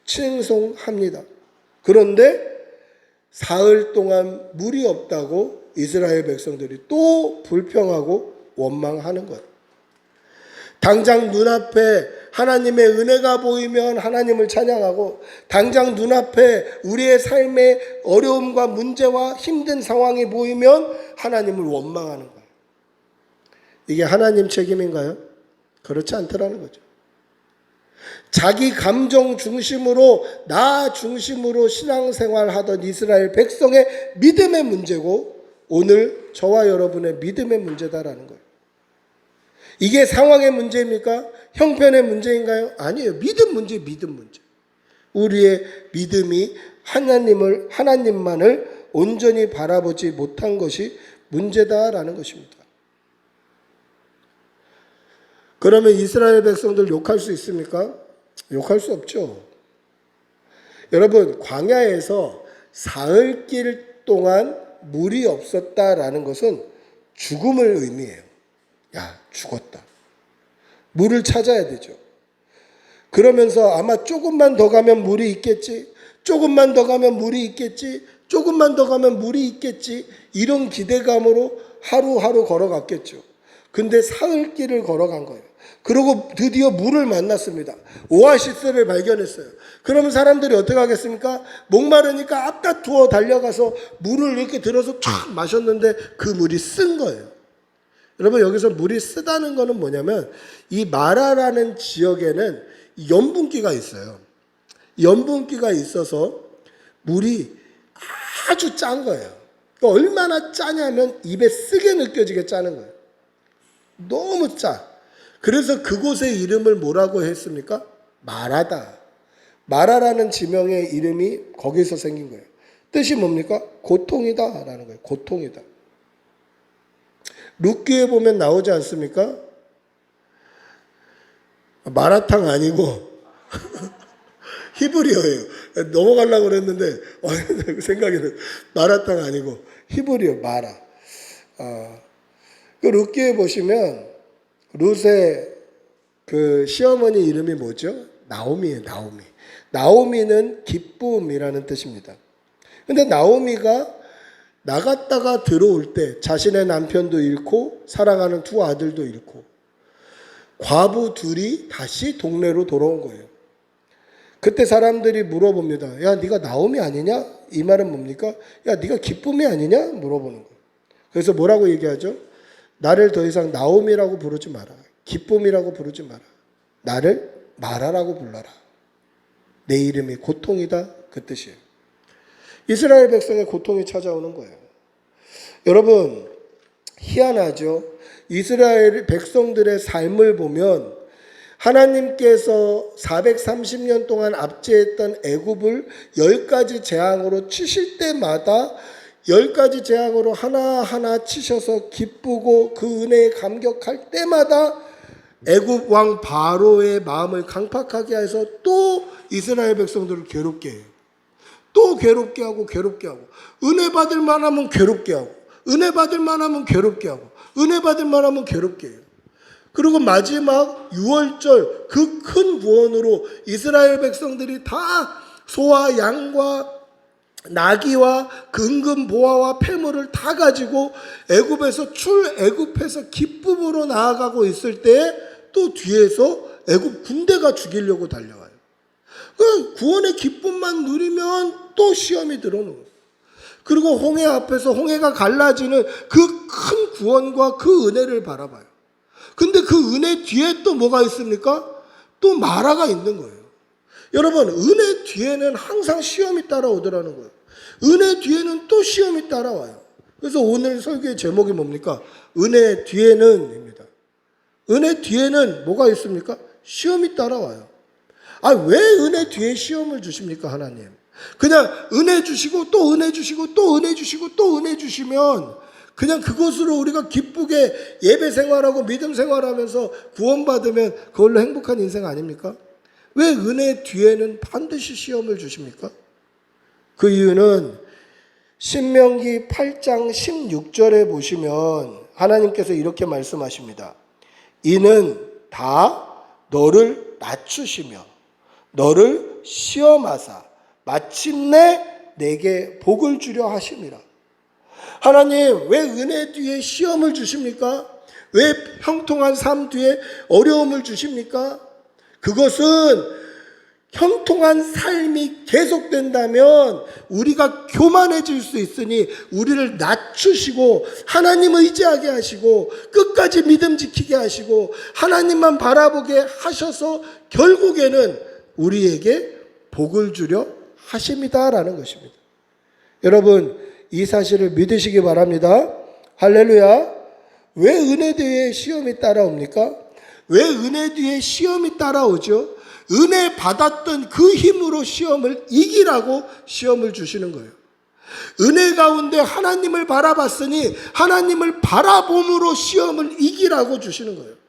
칭송합니다. 그런데 사흘 동안 물이 없다고 이스라엘 백성들이 또 불평하고 원망하는 것. 당장 눈앞에 하나님의 은혜가 보이면 하나님을 찬양하고 당장 눈앞에 우리의 삶의 어려움과 문제와 힘든 상황이 보이면 하나님을 원망하는 거예요. 이게 하나님 책임인가요? 그렇지 않더라는 거죠. 자기 감정 중심으로 나 중심으로 신앙생활 하던 이스라엘 백성의 믿음의 문제고 오늘 저와 여러분의 믿음의 문제다라는 거예요. 이게 상황의 문제입니까? 형편의 문제인가요? 아니에요. 믿음 문제, 믿음 문제. 우리의 믿음이 하나님만을 온전히 바라보지 못한 것이 문제다라는 것입니다. 그러면 이스라엘 백성들 욕할 수 있습니까? 욕할 수 없죠. 여러분, 광야에서 사흘길 동안 물이 없었다라는 것은 죽음을 의미해요. 야, 죽었다. 물을 찾아야 되죠. 그러면서 아마 조금만 더 가면 물이 있겠지. 조금만 더 가면 물이 있겠지. 조금만 더 가면 물이 있겠지. 이런 기대감으로 하루하루 걸어갔겠죠. 근데 사흘길을 걸어간 거예요. 그리고 드디어 물을 만났습니다. 오아시스를 발견했어요. 그러면 사람들이 어떻게 하겠습니까? 목마르니까 앞다투어 달려가서 물을 이렇게 들어서 쫙 마셨는데 그 물이 쓴 거예요. 여러분, 여기서 물이 쓰다는 거는 뭐냐면 이 마라라는 지역에는 염분기가 있어요. 염분기가 있어서 물이 아주 짠 거예요. 그러니까 얼마나 짜냐면 입에 쓰게 느껴지게 짜는 거예요. 너무 짜. 그래서 그곳의 이름을 뭐라고 했습니까? 마라다. 마라라는 지명의 이름이 거기서 생긴 거예요. 뜻이 뭡니까? 고통이다 라는 거예요. 고통이다. 룻기에 보면 나오지 않습니까? 마라탕 아니고 히브리어예요. 넘어가려고 그랬는데 생각이 나요. 마라탕 아니고 히브리어 마라. 그 룻기에 보시면 룻의 그 시어머니 이름이 뭐죠? 나오미예요. 나오미. 나오미는 기쁨이라는 뜻입니다. 근데 나오미가 나갔다가 들어올 때 자신의 남편도 잃고 사랑하는 두 아들도 잃고 과부 둘이 다시 동네로 돌아온 거예요. 그때 사람들이 물어봅니다. 야, 네가 나옴이 아니냐? 이 말은 뭡니까? 야, 네가 기쁨이 아니냐? 물어보는 거예요. 그래서 뭐라고 얘기하죠? 나를 더 이상 나옴이라고 부르지 마라. 기쁨이라고 부르지 마라. 나를 마라라고 불러라. 내 이름이 고통이다. 그 뜻이에요. 이스라엘 백성의 고통이 찾아오는 거예요. 여러분, 희한하죠? 이스라엘 백성들의 삶을 보면 하나님께서 430년 동안 압제했던 애굽을 10가지 재앙으로 치실 때마다 10가지 재앙으로 하나하나 치셔서 기쁘고 그 은혜에 감격할 때마다 애굽 왕 바로의 마음을 강팍하게 해서 또 이스라엘 백성들을 괴롭게 해요. 또 괴롭게 하고 괴롭게 하고, 은혜 받을 만하면 괴롭게 하고, 은혜 받을 만하면 괴롭게 하고, 은혜 받을 만하면 괴롭게 해요. 그리고 마지막 6월절 그 큰 구원으로 이스라엘 백성들이 다 소와 양과 나귀와 근금 보화와 폐물을 다 가지고 애굽에서 출애굽해서 기쁨으로 나아가고 있을 때 또 뒤에서 애굽 군대가 죽이려고 달려와요. 그 구원의 기쁨만 누리면 또 시험이 들어오는 거예요. 그리고 홍해 앞에서 홍해가 갈라지는 그 큰 구원과 그 은혜를 바라봐요. 근데 그 은혜 뒤에 또 뭐가 있습니까? 또 마라가 있는 거예요. 여러분, 은혜 뒤에는 항상 시험이 따라오더라는 거예요. 은혜 뒤에는 또 시험이 따라와요. 그래서 오늘 설교의 제목이 뭡니까? 은혜 뒤에는입니다. 은혜 뒤에는 뭐가 있습니까? 시험이 따라와요. 아, 왜 은혜 뒤에 시험을 주십니까, 하나님? 그냥 은혜 주시고 또 은혜 주시고 또 은혜 주시고 또 은혜 주시면 그냥 그것으로 우리가 기쁘게 예배 생활하고 믿음 생활하면서 구원받으면 그걸로 행복한 인생 아닙니까? 왜 은혜 뒤에는 반드시 시험을 주십니까? 그 이유는 신명기 8장 16절에 보시면 하나님께서 이렇게 말씀하십니다. 이는 다 너를 낮추시며 너를 시험하사 마침내 내게 복을 주려 하심이라. 하나님, 왜 은혜 뒤에 시험을 주십니까? 왜 형통한 삶 뒤에 어려움을 주십니까? 그것은 형통한 삶이 계속된다면 우리가 교만해질 수 있으니 우리를 낮추시고 하나님 의지하게 하시고 끝까지 믿음 지키게 하시고 하나님만 바라보게 하셔서 결국에는 우리에게 복을 주려 하십니다라는 것입니다. 여러분, 이 사실을 믿으시기 바랍니다. 할렐루야. 왜 은혜 뒤에 시험이 따라옵니까? 왜 은혜 뒤에 시험이 따라오죠? 은혜 받았던 그 힘으로 시험을 이기라고 시험을 주시는 거예요. 은혜 가운데 하나님을 바라봤으니 하나님을 바라봄으로 시험을 이기라고 주시는 거예요.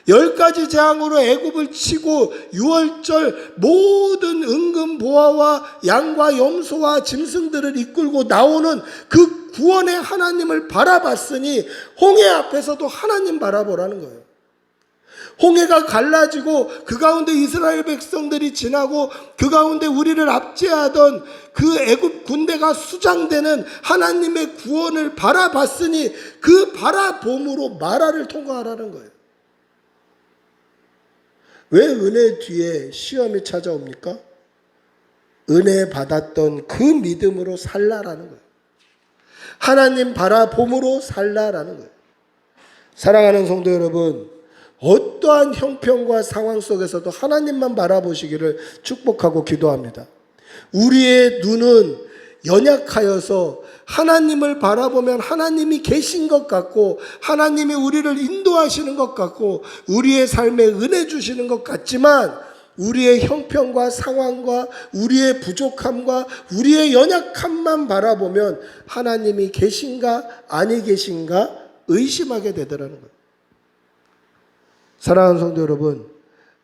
10가지 재앙으로 애굽을 치고 6월절 모든 은금 보화와 양과 염소와 짐승들을 이끌고 나오는 그 구원의 하나님을 바라봤으니 홍해 앞에서도 하나님 바라보라는 거예요. 홍해가 갈라지고 그 가운데 이스라엘 백성들이 지나고 그 가운데 우리를 압제하던 그 애굽 군대가 수장되는 하나님의 구원을 바라봤으니 그 바라봄으로 마라를 통과하라는 거예요. 왜 은혜 뒤에 시험이 찾아옵니까? 은혜 받았던 그 믿음으로 살라라는 거예요. 하나님 바라봄으로 살라라는 거예요. 사랑하는 성도 여러분, 어떠한 형편과 상황 속에서도 하나님만 바라보시기를 축복하고 기도합니다. 우리의 눈은 연약하여서 하나님을 바라보면 하나님이 계신 것 같고 하나님이 우리를 인도하시는 것 같고 우리의 삶에 은혜 주시는 것 같지만 우리의 형편과 상황과 우리의 부족함과 우리의 연약함만 바라보면 하나님이 계신가 아니 계신가 의심하게 되더라는 거예요. 사랑하는 성도 여러분,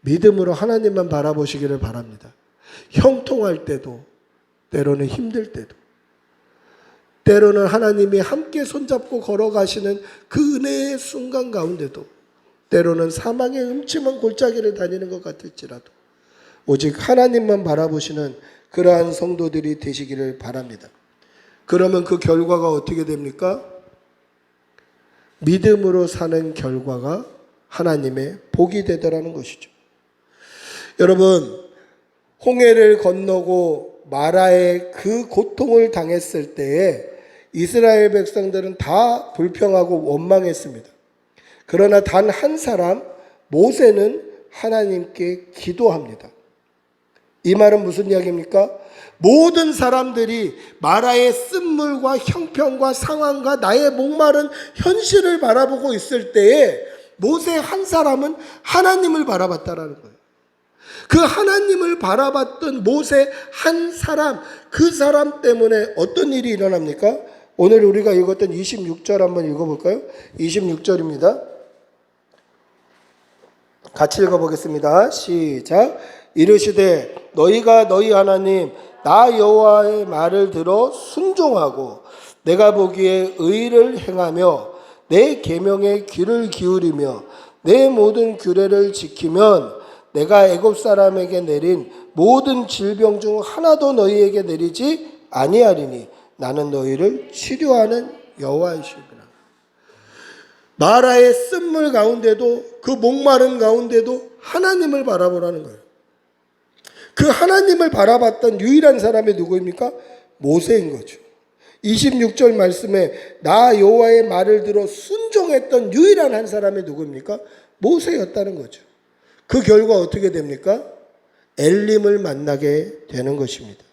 믿음으로 하나님만 바라보시기를 바랍니다. 형통할 때도, 때로는 힘들 때도, 때로는 하나님이 함께 손잡고 걸어가시는 그 은혜의 순간 가운데도, 때로는 사망의 음침한 골짜기를 다니는 것 같을지라도 오직 하나님만 바라보시는 그러한 성도들이 되시기를 바랍니다. 그러면 그 결과가 어떻게 됩니까? 믿음으로 사는 결과가 하나님의 복이 되더라는 것이죠. 여러분, 홍해를 건너고 마라의 그 고통을 당했을 때에 이스라엘 백성들은 다 불평하고 원망했습니다. 그러나 단 한 사람 모세는 하나님께 기도합니다. 이 말은 무슨 이야기입니까? 모든 사람들이 마라의 쓴물과 형편과 상황과 나의 목마른 현실을 바라보고 있을 때에 모세 한 사람은 하나님을 바라봤다라는 거예요. 그 하나님을 바라봤던 모세 한 사람, 그 사람 때문에 어떤 일이 일어납니까? 오늘 우리가 읽었던 26절 한번 읽어볼까요? 26절입니다. 같이 읽어보겠습니다. 시작. 이르시되 너희가 너희 하나님 나 여호와의 말을 들어 순종하고 내가 보기에 의를 행하며 내 계명에 귀를 기울이며 내 모든 규례를 지키면 내가 애굽 사람에게 내린 모든 질병 중 하나도 너희에게 내리지 아니하리니 나는 너희를 치료하는 여호와이시구나. 마라의 쓴물 가운데도 그 목마른 가운데도 하나님을 바라보라는 거예요. 그 하나님을 바라봤던 유일한 사람이 누구입니까? 모세인 거죠. 26절 말씀에 나 여호와의 말을 들어 순종했던 유일한 한 사람이 누구입니까? 모세였다는 거죠. 그 결과 어떻게 됩니까? 엘림을 만나게 되는 것입니다.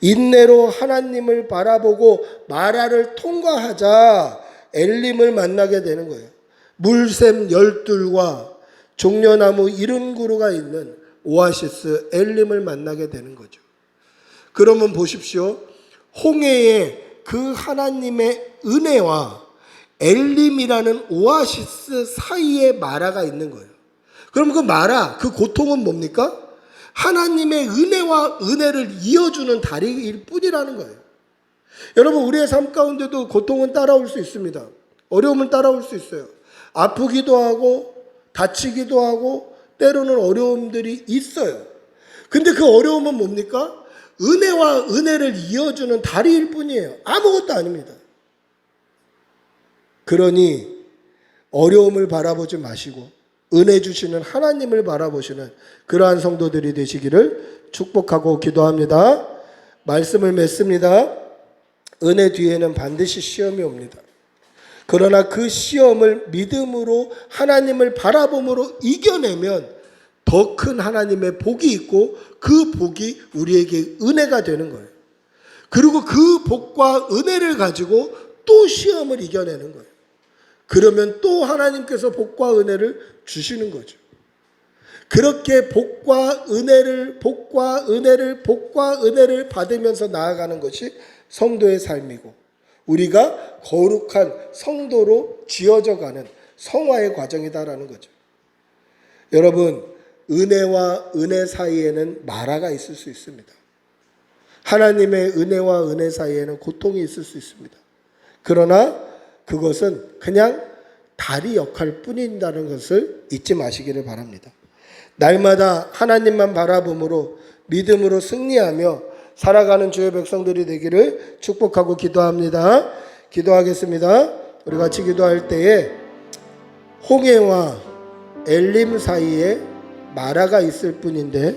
인내로 하나님을 바라보고 마라를 통과하자 엘림을 만나게 되는 거예요. 물샘 열둘과 종려나무 70그루가 있는 오아시스 엘림을 만나게 되는 거죠. 그러면 보십시오. 홍해의 그 하나님의 은혜와 엘림이라는 오아시스 사이에 마라가 있는 거예요. 그럼 그 마라, 그 고통은 뭡니까? 하나님의 은혜와 은혜를 이어주는 다리일 뿐이라는 거예요. 여러분, 우리의 삶 가운데도 고통은 따라올 수 있습니다. 어려움은 따라올 수 있어요. 아프기도 하고 다치기도 하고 때로는 어려움들이 있어요. 근데 그 어려움은 뭡니까? 은혜와 은혜를 이어주는 다리일 뿐이에요. 아무것도 아닙니다. 그러니 어려움을 바라보지 마시고 은혜 주시는 하나님을 바라보시는 그러한 성도들이 되시기를 축복하고 기도합니다. 말씀을 맺습니다. 은혜 뒤에는 반드시 시험이 옵니다. 그러나 그 시험을 믿음으로 하나님을 바라봄으로 이겨내면 더 큰 하나님의 복이 있고 그 복이 우리에게 은혜가 되는 거예요. 그리고 그 복과 은혜를 가지고 또 시험을 이겨내는 거예요. 그러면 또 하나님께서 복과 은혜를 주시는 거죠. 그렇게 복과 은혜를 받으면서 나아가는 것이 성도의 삶이고 우리가 거룩한 성도로 지어져 가는 성화의 과정이다라는 거죠. 여러분, 은혜와 은혜 사이에는 마라가 있을 수 있습니다. 하나님의 은혜와 은혜 사이에는 고통이 있을 수 있습니다. 그러나 그것은 그냥 다리 역할 뿐이라는 것을 잊지 마시기를 바랍니다. 날마다 하나님만 바라봄으로 믿음으로 승리하며 살아가는 주의 백성들이 되기를 축복하고 기도합니다. 기도하겠습니다. 우리 같이 기도할 때에 홍해와 엘림 사이에 마라가 있을 뿐인데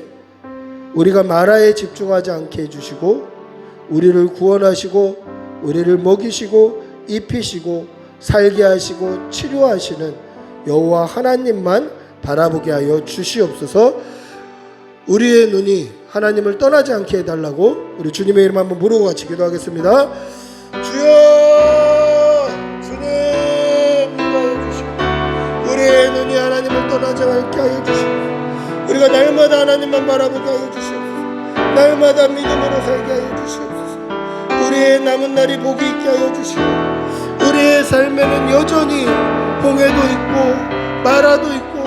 우리가 마라에 집중하지 않게 해주시고 우리를 구원하시고 우리를 먹이시고 입히시고 살게 하시고 치료하시는 여호와 하나님만 바라보게 하여 주시옵소서. 우리의 눈이 하나님을 떠나지 않게 해달라고 우리 주님의 이름 한번 부르고 같이 기도하겠습니다. 주여, 주님 인도하여 주시고 우리의 눈이 하나님을 떠나지 않게 하여 주시고 우리가 날마다 하나님만 바라보게 하여 주시옵소서. 날마다 믿음으로 살게 하여 주시옵소서. 우리의 남은 날이 복이 있게 하여 주시고 우리의 삶에는 여전히 홍해도 있고 마라도 있고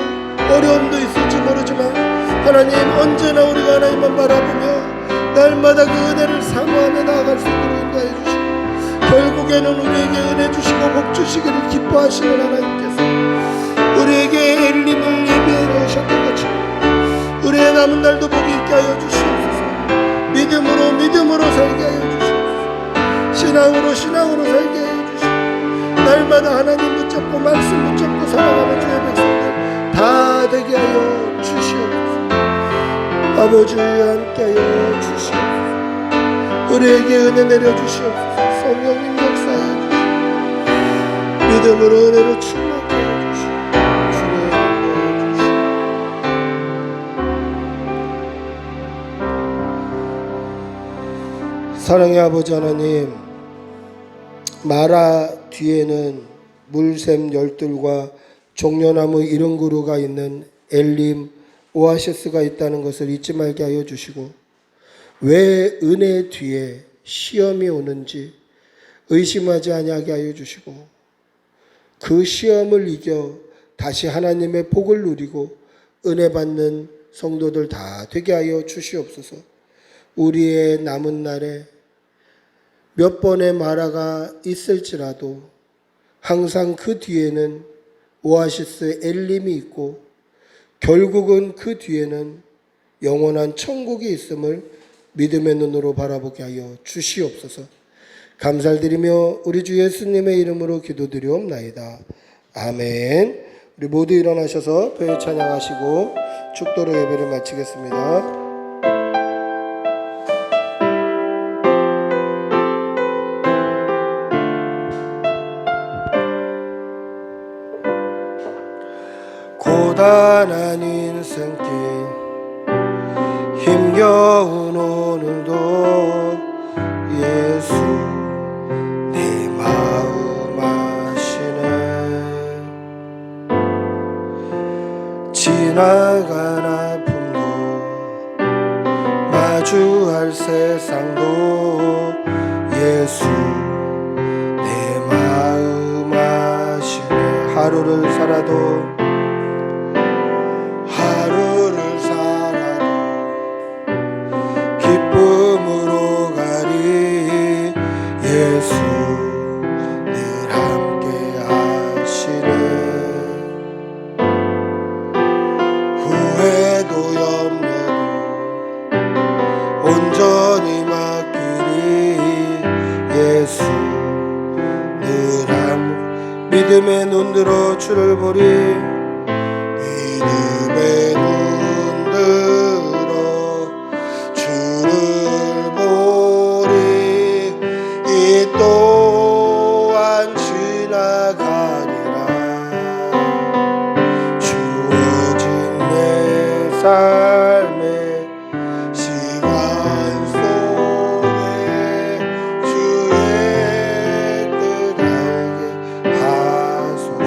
어려움도 있을지 모르지만 하나님 언제나 우리가 하나님만 바라보며 날마다 그 은혜를 사모하며 나아갈 수 있도록 인도해 주시고 결국에는 우리에게 은혜 주시고 복 주시기를 기뻐하시는 하나님께서 우리에게 엘림을 예비해 놓으셨던 것처럼 우리의 남은 날도 복이 있게 하여 주시옵소서. 믿음으로 살게 하여 주시옵소서. 신앙으로 살게 하여 주시옵소서. 날마다 하나님 붙잡고 말씀 붙잡고 사랑하는 주의 백성들 다 되게 하여 주시옵소서. 아버지 함께하여 주시옵소서. 우리에게 은혜 내려주시옵소서. 성령님 역사하여 주시옵소서. 믿음으로 은혜로 충만케 하여 주시옵소서. 주님 인도해 주시옵소서. 사랑의 아버지 하나님, 마라 뒤에는 물샘 열둘과 종려나무 이른 그루가 있는 엘림 오아시스가 있다는 것을 잊지 말게 하여 주시고, 왜 은혜 뒤에 시험이 오는지 의심하지 아니하게 하여 주시고, 그 시험을 이겨 다시 하나님의 복을 누리고 은혜 받는 성도들 다 되게 하여 주시옵소서. 우리의 남은 날에 몇 번의 마라가 있을지라도 항상 그 뒤에는 오아시스 엘림이 있고 결국은 그 뒤에는 영원한 천국이 있음을 믿음의 눈으로 바라보게 하여 주시옵소서. 감사를 드리며 우리 주 예수님의 이름으로 기도드리옵나이다. 아멘. 우리 모두 일어나셔서 교회 찬양하시고 축도로 예배를 마치겠습니다. 고단한 인생길 힘겨운 오늘도 예수 내 마음 아시네. 지나간 아픔도 마주할 세상도 예수 내 마음 아시네. 하루를 살아도 기쁨으로 가리. 예수 늘 함께 하시네. 후회도 염려도 온전히 맡기리. 예수 늘 믿음의 눈 들어 주를 보리. 믿음의 눈 들어 주를 보리. 이 또한 지나가리라. 주어진 내 삶의 시간 속에 주의 뜻하게 하소서.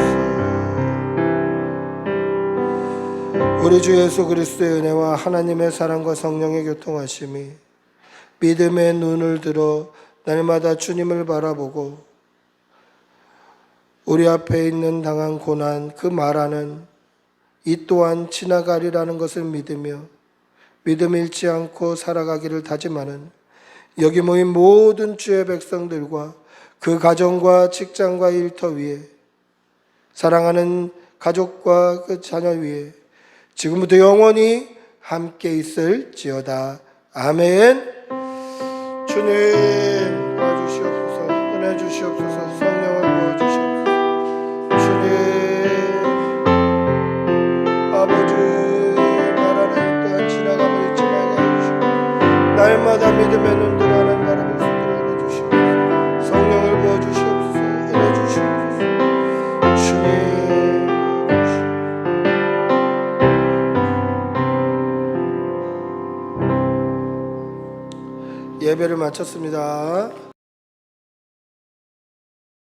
우리 주 예수 그리스도의 은혜와 하나님의 사랑과 성령의 교통하심이 믿음의 눈을 들어 날마다 주님을 바라보고 우리 앞에 있는 당한 고난 그 마라는 이 또한 지나가리라는 것을 믿으며 믿음 잃지 않고 살아가기를 다짐하는 여기 모인 모든 주의 백성들과 그 가정과 직장과 일터 위에 사랑하는 가족과 그 자녀 위에 지금부터 영원히 함께 있을지어다. 아멘. 주님 도와주시옵소서. 은혜 주시옵소서. 성령을 보여주시옵소서. 주님 아버지 나라는 또한 지나감을 잊지 말게 해주시고 날마다 믿음의 눈들을 하나님 바라볼 수 있도록 은혜 주시옵소서. 성령을 보여주시옵소서. 은혜 주시옵소서. 주님 예배를 마쳤습니다.